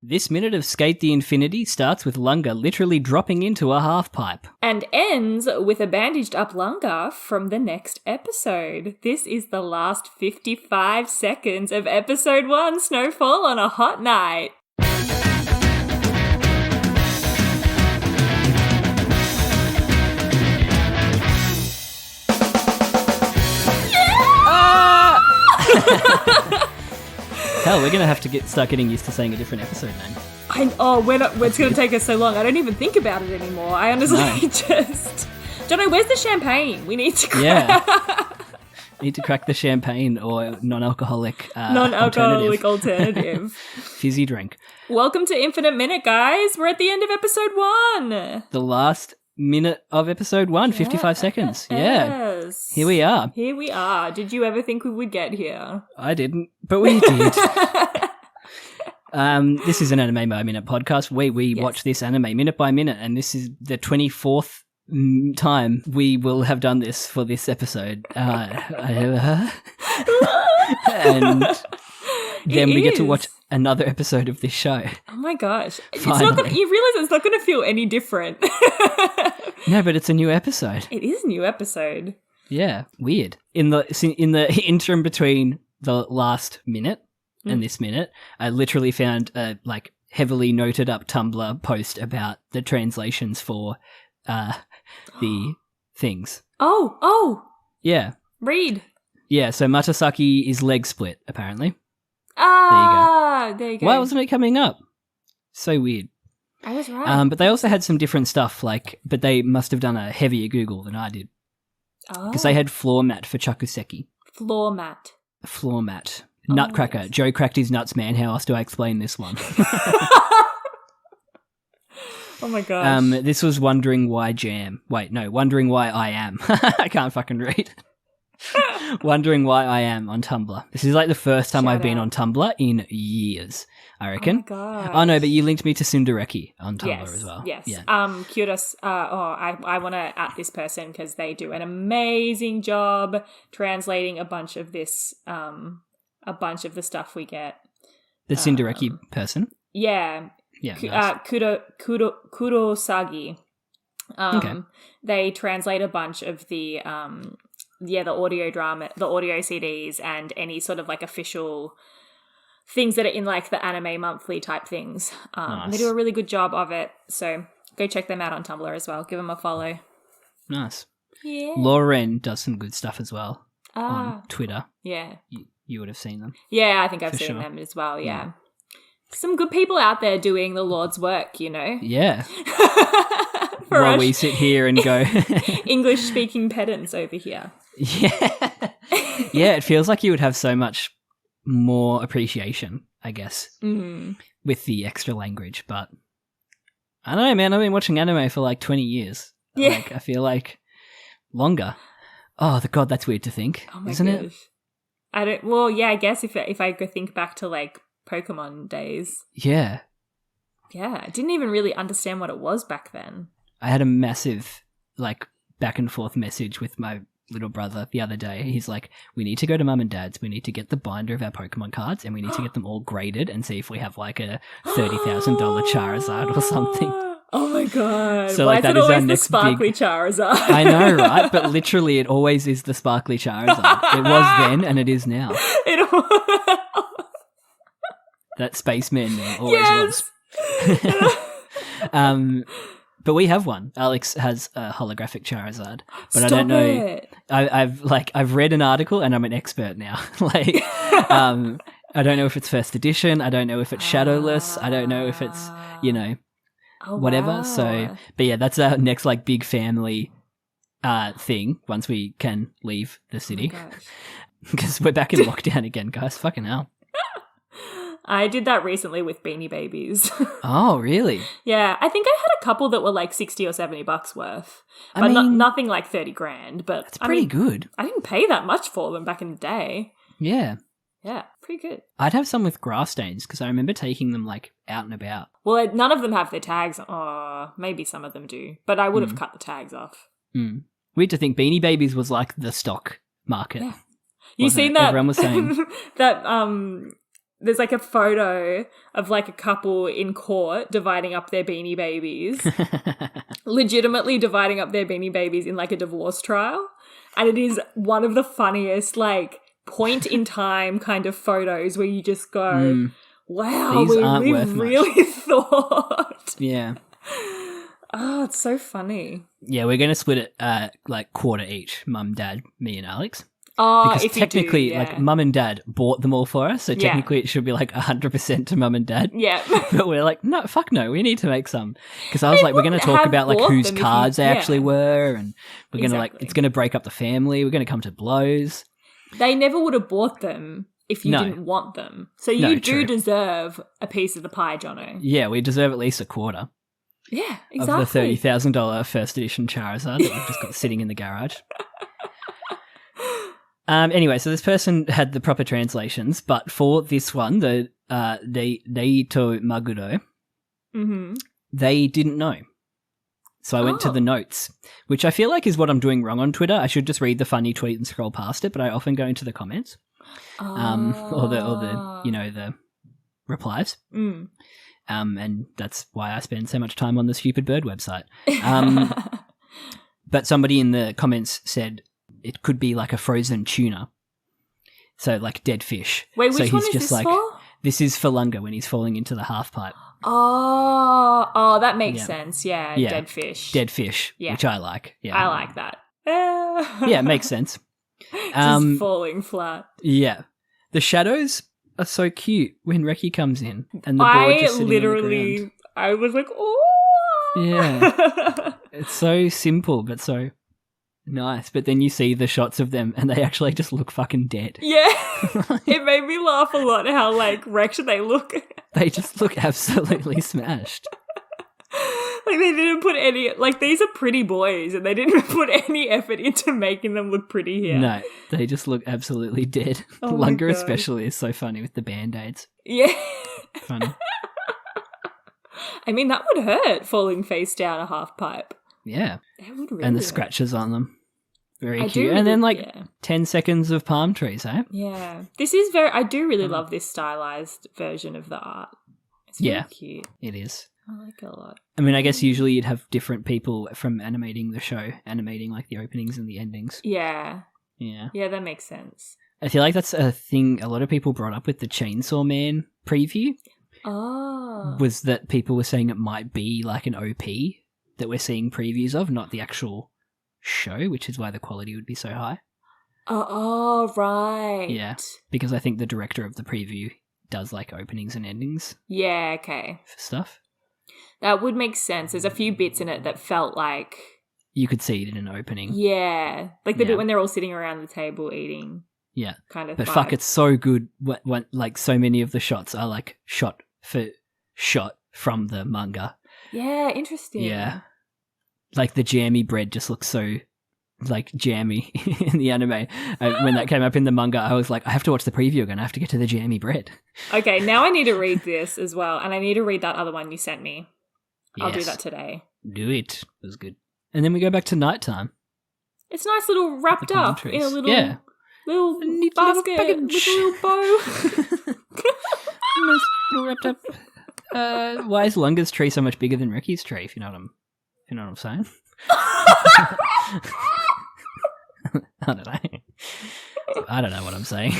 This minute of Sk8 the Infinity starts with Lunga literally dropping into a half-pipe. And ends with a bandaged up Lunga from the next episode. This is the last 55 seconds of episode 1, Snowfall on a Hot Night. Hell, we're going to have to start getting used to saying a different episode name. It's going to take us so long. I don't even think about it anymore. I honestly just... Jono, where's the champagne? We need to crack... Yeah. Need to crack the champagne or non-alcoholic alternative. Fizzy drink. Welcome to Infinite Minute, guys. We're at the end of episode 1. The last minute of episode 1, 55 seconds. Yeah. Yes. Here we are. Here we are. Did you ever think we would get here? I didn't, but we did. This is an Anime by Minute podcast. We watch this anime minute by minute, and this is the 24th time we will have done this for this episode. And then we get to watch another episode of this show. Oh my gosh. Finally. You realise it's not going to feel any different. No, but it's a new episode. It is a new episode. Yeah, weird. In the interim between the last minute and this minute, I literally found a heavily noted up Tumblr post about the translations for the things. Oh. Yeah. Read. Yeah, so Matasaki is leg split, apparently. There you go. Why wasn't it coming up? So weird. I was right. But they also had some different stuff, but they must have done a heavier Google than I did. Because they had floor mat for chakuseki. Floor mat. Nutcracker. Joe cracked his nuts, man. How else do I explain this one? Oh my gosh. This was Wondering Why Jam. Wondering Why I Am. I can't fucking read. Wondering Why I Am on Tumblr. This is the first time I've been on Tumblr in years, I reckon. Oh my god. Oh no, but you linked me to Sundareki on Tumblr as well. Yes. Yeah. Kudos. I want to at this person because they do an amazing job translating a bunch of this, a bunch of the stuff we get. The Sundareki person? Yeah. Yeah. Nice. Kurosagi. Okay. They translate a bunch of the audio drama, the audio CDs, and any sort of official things that are in the anime monthly type things. Nice. They do a really good job of it. So go check them out on Tumblr as well. Give them a follow. Nice. Yeah. Lauren does some good stuff as well on Twitter. Yeah. You would have seen them. Yeah, I think I've seen sure. them as well. Yeah. Some good people out there doing the Lord's work, you know? Yeah. While we sit here and go... English-speaking pedants over here. Yeah. Yeah, it feels like you would have so much more appreciation, I guess, with the extra language. But I don't know, man. I've been watching anime for 20 years. Yeah. I feel like longer. Oh, God, that's weird to think, isn't it? I don't... Well, yeah, I guess if I go think back to, Pokemon days. Yeah. Yeah, I didn't even really understand what it was back then. I had a massive, back and forth message with my little brother the other day. He's like, we need to go to mum and dad's. We need to get the binder of our Pokemon cards and we need to get them all graded and see if we have a $30,000 Charizard or something. Oh my god. So why is that it is our always the next sparkly Charizard? I know, right? But literally it always is the sparkly Charizard. It was then and it is now. That spaceman name always was. But we have one. Alex has a holographic Charizard, but I don't know. It. I've read an article and I'm an expert now. I don't know if it's first edition. I don't know if it's shadowless. I don't know if it's whatever. Wow. So, but yeah, that's our next big family thing. Once we can leave the city, because we're back in lockdown again, guys. Fucking hell. I did that recently with Beanie Babies. Oh, really? Yeah, I think I had a couple that were $60 or $70 worth, but nothing like 30 grand. But it's pretty good. I didn't pay that much for them back in the day. Yeah. Yeah, pretty good. I'd have some with grass stains because I remember taking them out and about. Well, none of them have their tags. Oh, maybe some of them do, but I would have cut the tags off. Weird to think Beanie Babies was the stock market. Yeah. You seen that? Everyone was saying there's like a photo of like a couple in court dividing up their Beanie Babies, legitimately dividing up their Beanie Babies in like a divorce trial. And it is one of the funniest like point in time kind of photos where you just go, wow, we really thought. Yeah. Oh, it's so funny. Yeah, we're going to split it like quarter each, mum, dad, me and Alex. Oh, because if technically, you do, yeah. like, mum and dad bought them all for us, so technically it should be like 100% to mum and dad. Yeah. But we're like, no, fuck no, we need to make some. Because I was like, we're going to talk about like whose cards they actually were, and we're going to like, it's going to break up the family, we're going to come to blows. They never would have bought them if you didn't want them. So you do deserve a piece of the pie, Jono. Yeah, we deserve at least a quarter. Yeah, exactly. Of the $30,000 first edition Charizard that we've just got sitting in the garage. Anyway, so this person had the proper translations, but for this one, the Neito Maguro, they didn't know. So I went to the notes, which I feel like is what I'm doing wrong on Twitter. I should just read the funny tweet and scroll past it, but I often go into the comments, or the replies. And that's why I spend so much time on the stupid bird website. But somebody in the comments said it could be like a frozen tuna. So like dead fish. Wait, which so one is this like, for? This is for Lunga when he's falling into the half pipe. Oh, that makes sense. Yeah, dead fish. Dead fish, which I like. Yeah, I like that. Yeah, it makes sense. Just falling flat. Yeah. The shadows are so cute when Reki comes in and the board just sitting on the ground. I was like, oh. Yeah. It's so simple but so nice. But then you see the shots of them and they actually just look fucking dead. Yeah. It made me laugh a lot how like wrecked they look. They just look absolutely smashed. Like they didn't put any, like these are pretty boys and they didn't put any effort into making them look pretty here. No, they just look absolutely dead. Oh Lunga especially is so funny with the band-aids. Yeah. Funny. I mean, that would hurt, falling face down a half pipe. Yeah. That would really and the hurt. Scratches on them. Very cute. And then 10 seconds of palm trees, eh? Yeah. This is I do really love this stylized version of the art. It's very cute. It is. I like it a lot. I mean, I guess usually you'd have different people from animating the show, animating like the openings and the endings. Yeah. Yeah. Yeah, that makes sense. I feel like that's a thing a lot of people brought up with the Chainsaw Man preview. Oh. Was that people were saying it might be like an OP that we're seeing previews of, not the actual show, which is why the quality would be so high. Oh, right. Yeah, because I think the director of the preview does like openings and endings. Yeah, okay. For stuff. That would make sense. There's a few bits in it that felt like... You could see it in an opening. Yeah. Like the bit when they're all sitting around the table eating. Yeah. Kind of But vibe. fuck, it's so good when like so many of the shots are like shot for shot from the manga. Yeah, interesting. Yeah. Like the jammy bread just looks so like jammy in the anime. When that came up in the manga, I was like, I have to watch the preview again. I have to get to the jammy bread. Okay, now I need to read this as well. And I need to read that other one you sent me. I'll do that today. Do it. It was good. And then we go back to nighttime. It's nice little wrapped up in a little little neat basket little with a little bow. Nice little wrapped up. Why is Lunga's tree so much bigger than Reki's tree, if you know what I'm saying? I don't know what I'm saying.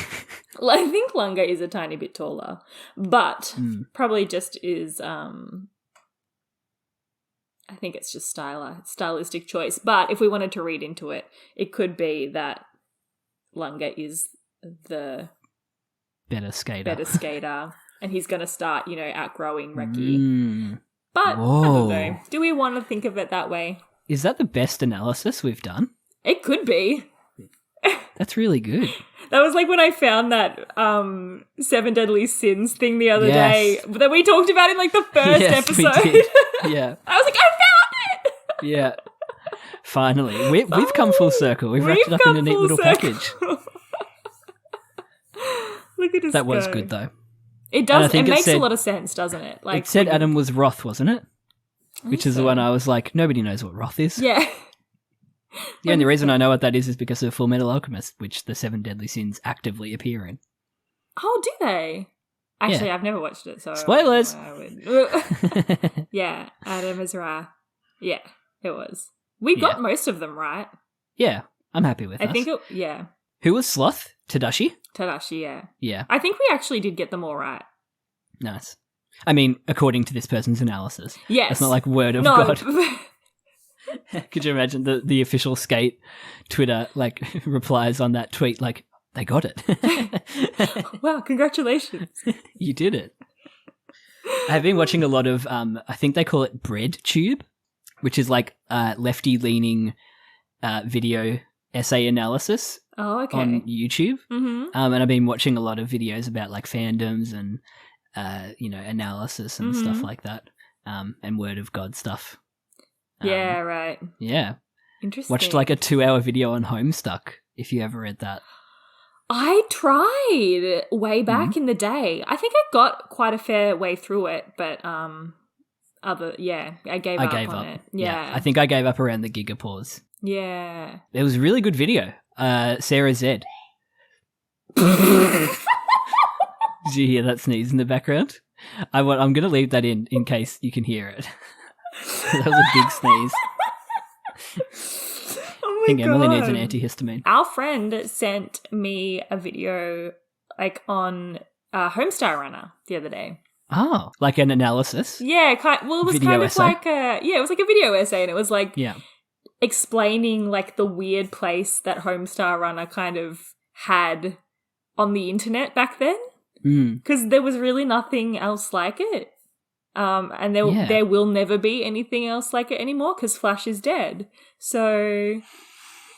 Well, I think Lunga is a tiny bit taller, but probably just is I think it's just stylistic choice. But if we wanted to read into it, it could be that Lunga is the better skater, and he's going to start, outgrowing Reki. But I don't know. Do we want to think of it that way? Is that the best analysis we've done? It could be. That's really good. That was like when I found that 7 Deadly Sins thing the other day that we talked about in like the first episode. We did. Yeah. I was like, I found it! Yeah. Finally. We've come full circle. We've wrapped it up in a neat little package. Look at us That was good though. It does. It makes a lot of sense, doesn't it? Like it said Adam was Roth, wasn't it? Which is the one I was like, nobody knows what Roth is. Yeah. The only reason I know what that is because of Full Metal Alchemist, which the 7 Deadly Sins actively appear in. Oh, do they? Actually, I've never watched it, so Spoilers. Yeah, Adam Ezra. Yeah, it was. We got most of them right. Yeah, I'm happy with I us. think Who was Sloth? Tadashi? Tadashi, yeah. Yeah. I think we actually did get them all right. Nice. I mean, according to this person's analysis. Yes. It's not like word of God. Could you imagine the official Sk8 Twitter replies on that tweet like, they got it. Wow, congratulations. You did it. I've been watching a lot of, I think they call it breadtube, which is lefty-leaning video essay analysis on YouTube. Mm-hmm. And I've been watching a lot of videos about fandoms and, analysis and stuff like that, and word of God stuff. Yeah, right. Yeah. Interesting. Watched a 2-hour video on Homestuck, if you ever read that. I tried way back in the day. I think I got quite a fair way through it, but I gave up on it. Yeah. I think I gave up around the Gigapause. Yeah. It was a really good video. Sarah Z. Did you hear that sneeze in the background? I'm going to leave that in case you can hear it. That was a big sneeze. Oh my I think God. Emily needs an antihistamine. Our friend sent me a video on Homestar Runner the other day. Oh, like an analysis? Yeah, it was Video kind of essay? it was like a video essay, and it was Yeah. explaining the weird place that Homestar Runner kind of had on the internet back then. Because there was really nothing else like it. And there will never be anything else like it anymore because Flash is dead. So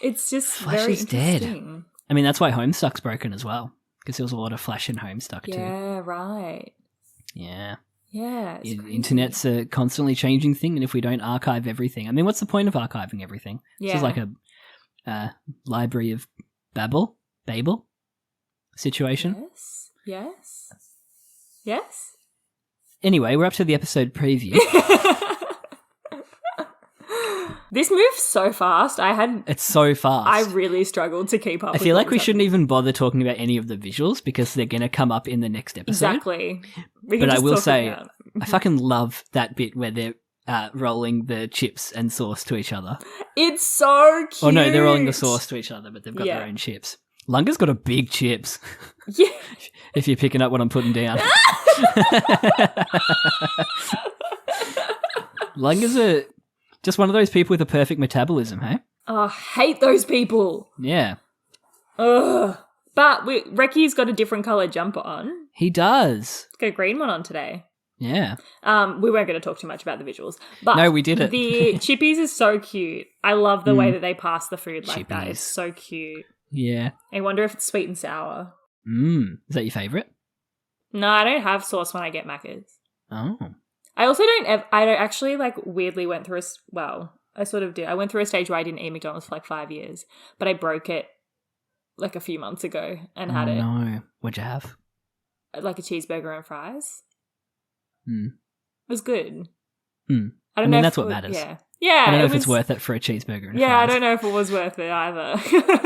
it's just Flash very is interesting. dead. I mean, that's why Homestuck's broken as well, because there was a lot of Flash in Homestuck too. Yeah, right. Yeah. Yeah, it's crazy. Internet's a constantly changing thing, and if we don't archive everything, I mean, what's the point of archiving everything? Yeah. This is like a library of Babel situation. Yes. Anyway, we're up to the episode preview. This moves so fast. It's so fast. I really struggled to keep up. I feel like we shouldn't even bother talking about any of the visuals because they're going to come up in the next episode. Exactly. But I will say, I fucking love that bit where they're rolling the chips and sauce to each other. It's so cute. Oh no, they're rolling the sauce to each other, but they've got their own chips. Lunga's got a big chips. Yeah. If you're picking up what I'm putting down. Lunga's just one of those people with a perfect metabolism, hey? Oh, I hate those people. Yeah. Ugh. But Recky's got a different colour jumper on. He does. He's got a green one on today. Yeah. We weren't going to talk too much about the visuals. But no, we did it. The chippies is so cute. I love the way that they pass the food like that. It's so cute. Yeah. I wonder if it's sweet and sour. Is that your favourite? No, I don't have sauce when I get Maccas. Oh. I also I actually weirdly went through I sort of did. I went through a stage where I didn't eat McDonald's for 5 years, but I broke it a few months ago and had it. No. What'd you have? A cheeseburger and fries. It was good. I mean, that's what matters. Yeah. Yeah. I don't know if it's worth it for a cheeseburger and fries. I don't know if it was worth it either.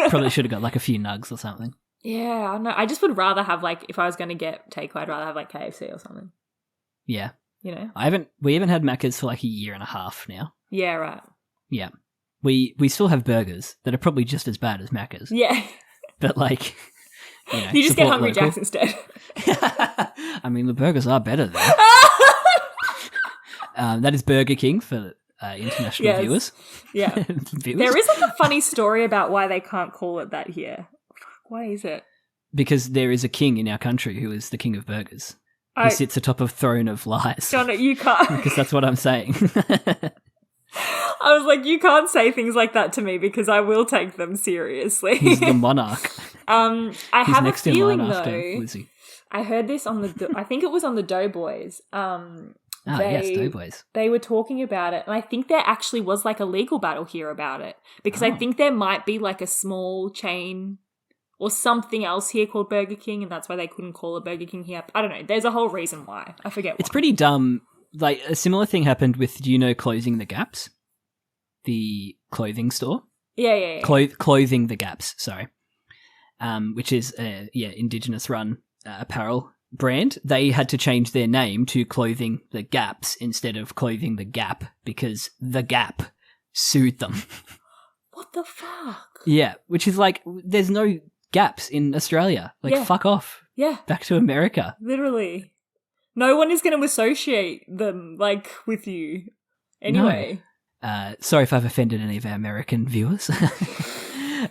Probably should have got a few nugs or something. Yeah, I don't know. I just would rather have if I was going to get takeaway, I'd rather have KFC or something. Yeah. You know? We haven't had Maccas for a year and a half now. Yeah, right. Yeah. We still have burgers that are probably just as bad as Maccas. Yeah. But you just get Hungry Jack's instead. I mean, the burgers are better though. That is Burger King for international viewers. Yeah. There is a funny story about why they can't call it that here. Why is it? Because there is a king in our country who is the king of burgers. He sits atop a throne of lies. John, you can't. Because that's what I'm saying. I was like, you can't say things like that to me because I will take them seriously. He's the monarch. I He's have next a feeling, in line after though, Lizzie. I heard this on I think it was on the Doughboys. Yes, Doughboys. They were talking about it, and I think there actually was a legal battle here about it because I think there might be a small chain or something else here called Burger King, and that's why they couldn't call it Burger King here. I don't know. There's a whole reason why. I forget why. It's pretty dumb. A similar thing happened with, Closing the Gaps? The clothing store? Yeah. Clothing the Gaps, sorry. Which is, Indigenous-run apparel brand, they had to change their name to Clothing the Gaps instead of Clothing the Gap because the Gap sued them. What the fuck? Yeah, which is like, there's no gaps in Australia. Like, fuck off. Yeah. Back to America. Literally. No one is going to associate them, like, with you. Anyway. No. Sorry if I've offended any of our American viewers.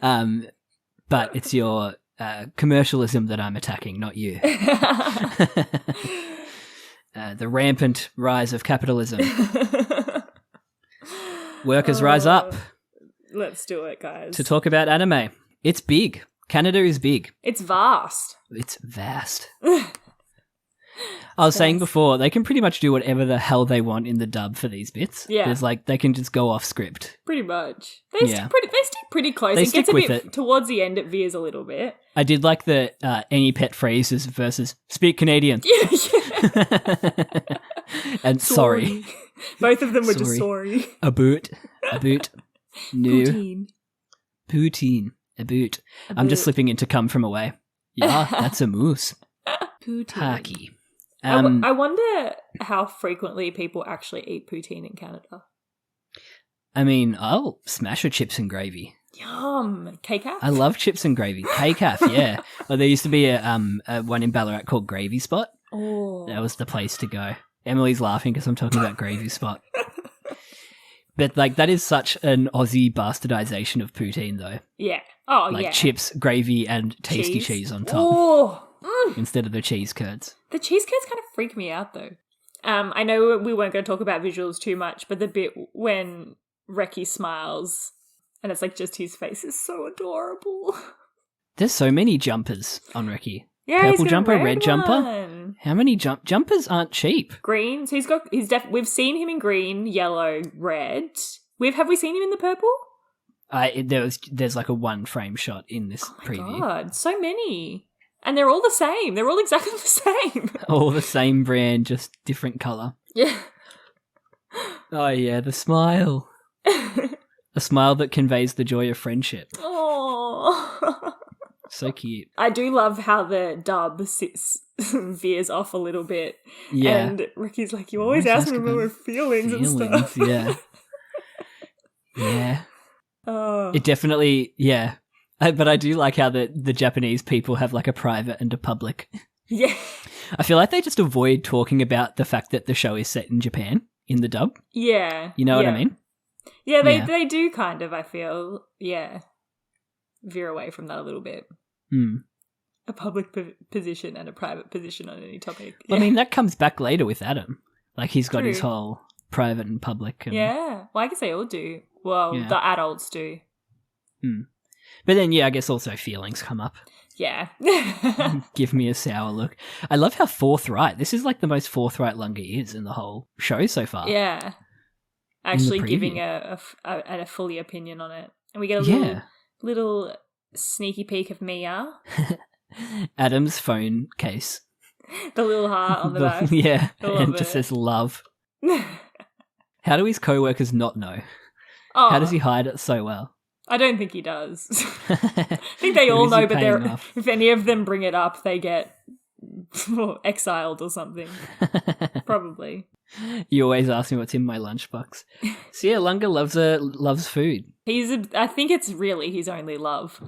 But it's your commercialism that I'm attacking, not you. The rampant rise of capitalism. Workers rise up. Let's do it, guys. To talk about anime. It's big. Canada is big. It's vast. It's vast. I was saying before, they can pretty much do whatever the hell they want in the dub for these bits. Yeah. There's like, they can just go off script. Pretty much. They stick pretty close. They it gets stick a bit, with it. Towards the end, it veers a little bit. I did like the any pet phrases versus speak Canadian. Yeah. And sorry. Both of them were just sorry. A boot. No. Poutine. A boot. I'm just slipping into come from away. Yeah, that's a moose. Poutine. Haki. I wonder how frequently people actually eat poutine in Canada. I mean, I'll smash a chips and gravy. Yum. K-Cap? I love chips and gravy. K-Cap, yeah. Well, there used to be a one in Ballarat called Gravy Spot. Oh. That was the place to go. Emily's laughing because I'm talking about Gravy Spot. But, like, that is such an Aussie bastardization of poutine, though. Yeah. Oh, like yeah. Chips, gravy, and tasty cheese on top. Oh. Instead of the cheese curds. The cheese curds kind of freak me out, though. I know we weren't going to talk about visuals too much, but the bit when Reki smiles and it's like just his face is so adorable. There's so many jumpers on Reki. Yeah, Purple jumper, red one. jumper. How many jumpers aren't cheap? Green. So we've seen him in green, yellow, red. Have we seen him in the purple? There's like a one frame shot in this preview. God, so many. And they're all the same. They're all exactly the same. All the same brand, just different colour. Yeah. Oh yeah, the smile. A smile that conveys the joy of friendship. Oh. So cute. I do love how the dub veers off a little bit. Yeah. And Ricky's like, you always ask me about my feelings and stuff. Yeah. Yeah. Oh. It definitely, yeah. But I do like how the Japanese people have like a private and a public. Yeah. I feel like they just avoid talking about the fact that the show is set in Japan in the dub. Yeah. You know what I mean? Yeah, they do kind of, I feel. Yeah. Veer away from that a little bit. A public position and a private position on any topic. Yeah. Well, I mean, that comes back later with Adam. Like, he's got his whole private and public. And... Yeah. Well, I guess they all do. Well, the adults do. But then, yeah, I guess also feelings come up. Yeah. Give me a sour look. I love how forthright. This is like the most forthright Lunga is in the whole show so far. Yeah. Actually giving a fully opinion on it. And we get a little sneaky peek of Mia. Adam's phone case. The little heart on the back. Yeah, and just says love. How do his co-workers not know? Oh. How does he hide it so well? I don't think he does. I think they all know, but if any of them bring it up, they get exiled or something. Probably. You always ask me what's in my lunchbox. So yeah, Lunga loves food. I think it's really his only love.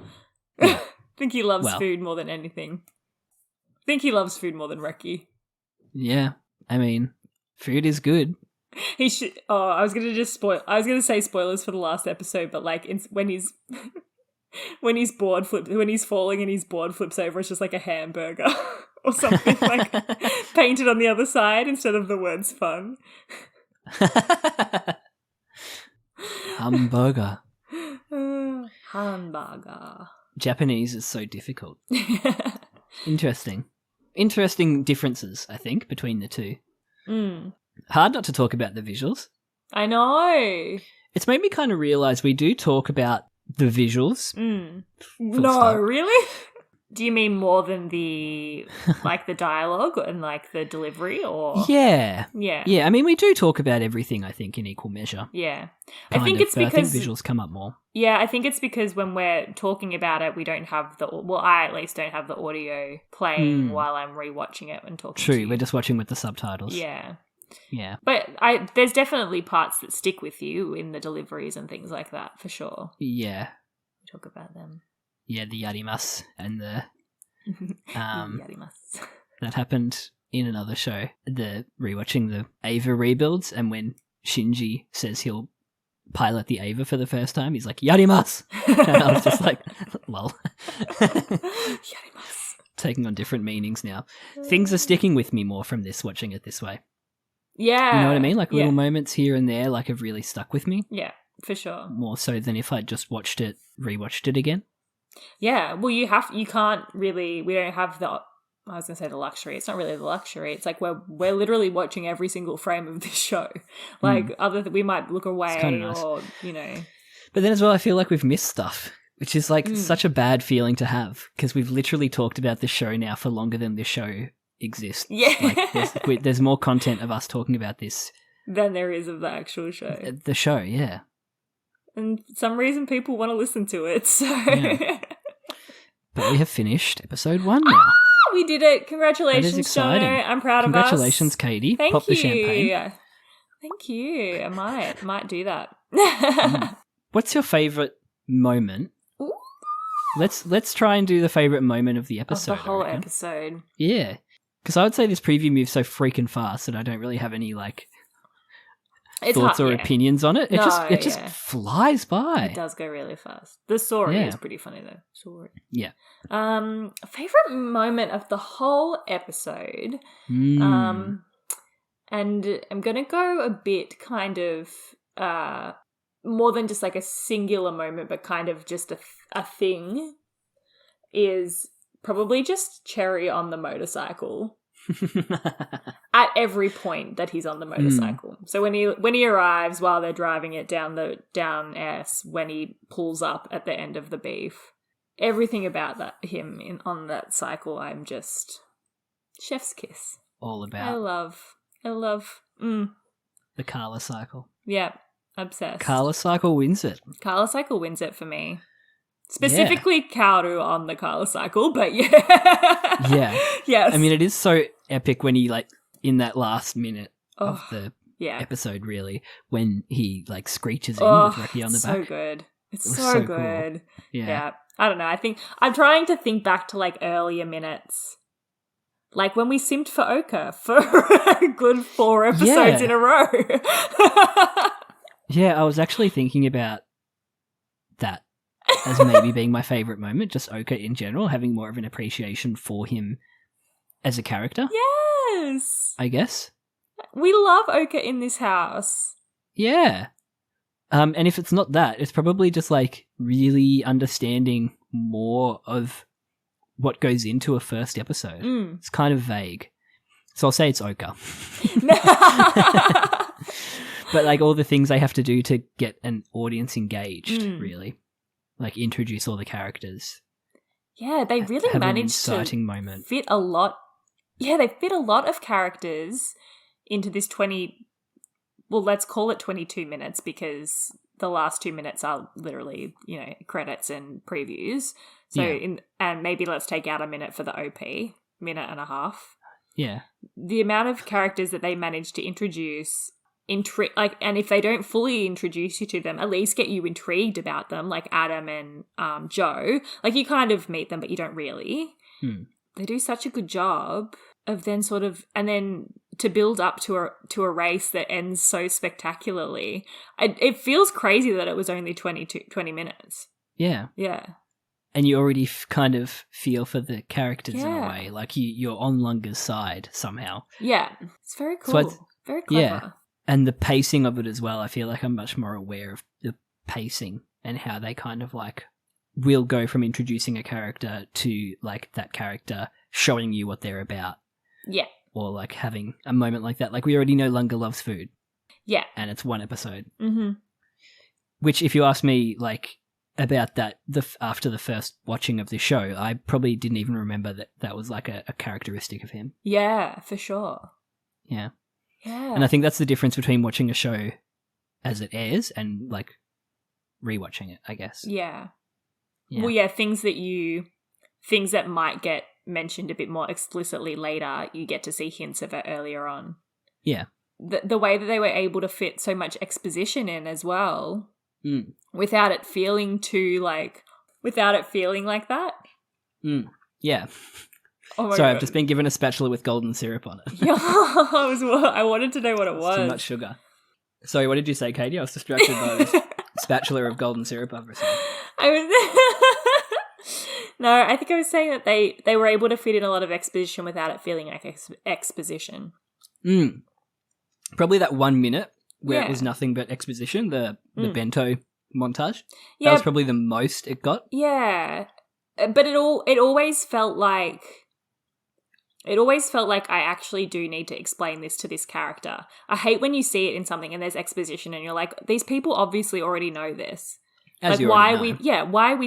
I think he loves food more than anything. I think he loves food more than Reki. Yeah, I mean, food is good. He should. Oh, I was gonna say spoilers for the last episode, but like when he's when he's falling and his board flips over, it's just like a hamburger or something like painted on the other side instead of the words fun. Hamburger. Hamburger. Japanese is so difficult. Interesting differences, I think, between the two. Hard not to talk about the visuals. I know. It's made me kind of realise we do talk about the visuals. No, really? Do you mean more than the dialogue and like the delivery, or? Yeah. Yeah. Yeah, I mean, we do talk about everything, I think, in equal measure. Yeah. I think it's because... I think visuals come up more. Yeah, I think it's because when we're talking about it, we don't have I at least don't have the audio playing while I'm rewatching it and talking to you. We're just watching with the subtitles. Yeah. Yeah. But there's definitely parts that stick with you in the deliveries and things like that, for sure. Yeah. We talk about them. Yeah, the yadimas and the... yadimas. That happened in another show. Rewatching the Ava rebuilds, and when Shinji says he'll pilot the Ava for the first time, he's like, yadimas! And I was just like, lol. Yadimas. Taking on different meanings now. Things are sticking with me more from this, watching it this way. Yeah. You know what I mean? Like little moments here and there like have really stuck with me. Yeah, for sure. More so than if I'd just rewatched it again. Yeah, well, we don't have the, I was going to say the luxury. It's not really the luxury. It's like we're literally watching every single frame of this show. Like we might look away nice. Or, you know. But then as well, I feel like we've missed stuff, which is like such a bad feeling to have, because we've literally talked about this show now for longer than this show exists. Yeah. Like there's more content of us talking about this than there is of the actual show. The show, yeah. And for some reason people want to listen to it, so... Yeah. But we have finished episode 1 now. We did it. Congratulations, Jono. I'm proud of us. Congratulations, Katie. Thank Pop you. the champagne. Thank you. I might do that. What's your favourite moment? Ooh. Let's try and do the favourite moment of the episode. Of the whole episode. Yeah. Because I would say this preview moves so freaking fast that I don't really have any thoughts or opinions on it. It just flies by. It does go really fast. The story is pretty funny though. Story. Yeah. Favorite moment of the whole episode. And I'm gonna go a bit kind of more than just like a singular moment, but kind of just a thing, is probably just Cherry on the motorcycle. At every point that he's on the motorcycle. So when he arrives while they're driving it down S, when he pulls up at the end of the beef, everything about him on that cycle, I'm just chef's kiss. All about. I love the Carla cycle. Yeah, obsessed. Carla cycle wins it. Carla cycle wins it for me. Specifically Kaoru on the Carla cycle, but yeah. Yeah. Yes. I mean, it is so epic when he, in that last minute of the episode, really, when he, screeches in with Reki on the back. So good. It's so good. Cool. Yeah. I don't know. I think I'm trying to think back to, earlier minutes. Like when we simped for Oka for a good 4 episodes in a row. Yeah, I was actually thinking about that as maybe being my favourite moment, just Oka in general, having more of an appreciation for him as a character. Yes! I guess. We love Oka in this house. Yeah. And if it's not that, it's probably just really understanding more of what goes into a first episode. It's kind of vague. So I'll say it's Oka. But all the things they have to do to get an audience engaged, really. Introduce all the characters. Yeah, they really managed to fit a lot. Yeah, they fit a lot of characters into this let's call it 22 minutes, because the last 2 minutes are literally, credits and previews. So and maybe let's take out a minute for the OP, minute and a half. Yeah. The amount of characters that they managed to introduce, and if they don't fully introduce you to them, at least get you intrigued about them, like Adam and Joe. You kind of meet them, but you don't really. They do such a good job of then and then to build up to a race that ends so spectacularly. It feels crazy that it was only 20 minutes. Yeah. Yeah. And you already kind of feel for the characters in a way. You're on Lunga's side somehow. Yeah. It's very cool. So very clever. Yeah. And the pacing of it as well. I feel like I'm much more aware of the pacing and how they kind of will go from introducing a character to that character showing you what they're about. Yeah. Or having a moment like that. We already know Lunga loves food. Yeah. And it's 1 episode. Mm-hmm. Which, if you ask me, about that after the first watching of this show. I probably didn't even remember that was like a characteristic of him. Yeah, for sure. Yeah. Yeah. And I think that's the difference between watching a show as it airs and like rewatching it, I guess. Yeah. Yeah. Well, yeah, things that might get mentioned a bit more explicitly later, you get to see hints of it earlier on. Yeah. The way that they were able to fit so much exposition in as well, without it feeling like that. Yeah. Oh my Sorry, God. I've just been given a spatula with golden syrup on it. Yeah, I wanted to know what it was. Too much sugar. Sorry, what did you say, Katie? I was distracted by this spatula of golden syrup I've received. No, I think I was saying that they were able to fit in a lot of exposition without it feeling like exposition. Probably that 1 minute where Yeah. it was nothing but exposition, the bento montage. Yeah. That was probably the most it got. Yeah. But it always felt like I actually do need to explain this to this character. I hate when you see it in something and there's exposition and you're like, these people obviously already know this. As like, you why already know. why are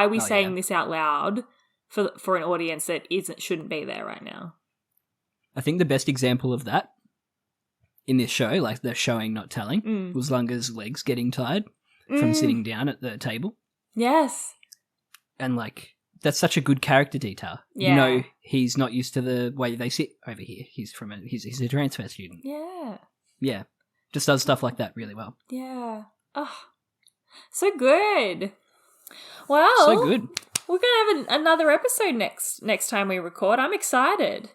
we saying yeah. this out loud for an audience that shouldn't be there right now? I think the best example of that in this show, like the showing not telling, was Lunga's legs getting tired from sitting down at the table. Yes. And like that's such a good character detail. Yeah. You know, he's not used to the way they sit over here. He's a transfer student. Yeah. Yeah. Just does stuff like that really well. Yeah. Oh, so good. Well, So good. We're going to have another episode next time we record. I'm excited.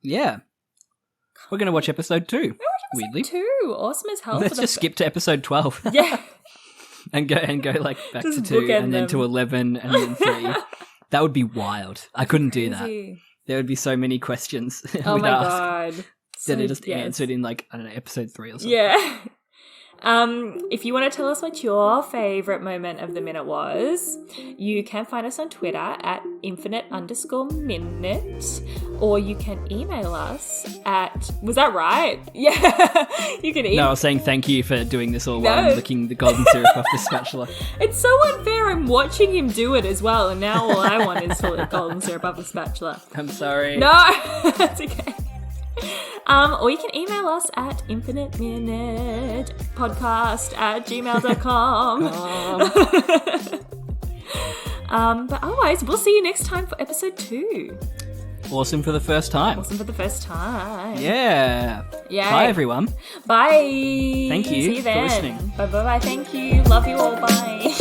Yeah. We're going to watch episode 2. Weirdly. 2. Awesome as hell. Let's just skip to episode 12. Yeah. and go like back Just to 2 bookend and then them. to 11 and then 3. That would be wild. I couldn't do that. Crazy. There would be so many questions Oh we'd my ask God. that are just yes. answered in like, I don't know, episode 3 or something. Yeah. If you want to tell us what your favourite moment of the minute was, you can find us on Twitter at infinite_minute, or you can email us at, was that right? Yeah. You can email. No, I was saying thank you for doing this all while I'm licking the golden syrup off the spatula. It's so unfair. I'm watching him do it as well, and now all I want is to lick golden syrup off the spatula. I'm sorry. No, that's okay. Or you can email us at infiniteminutepodcast@gmail.com. But otherwise, we'll see you next time for episode 2. Awesome for the first time. Awesome for the first time. Yeah. Yay. Bye, everyone. Bye. Thank you See you for then. listening. Bye. Thank you. Love you all. Bye.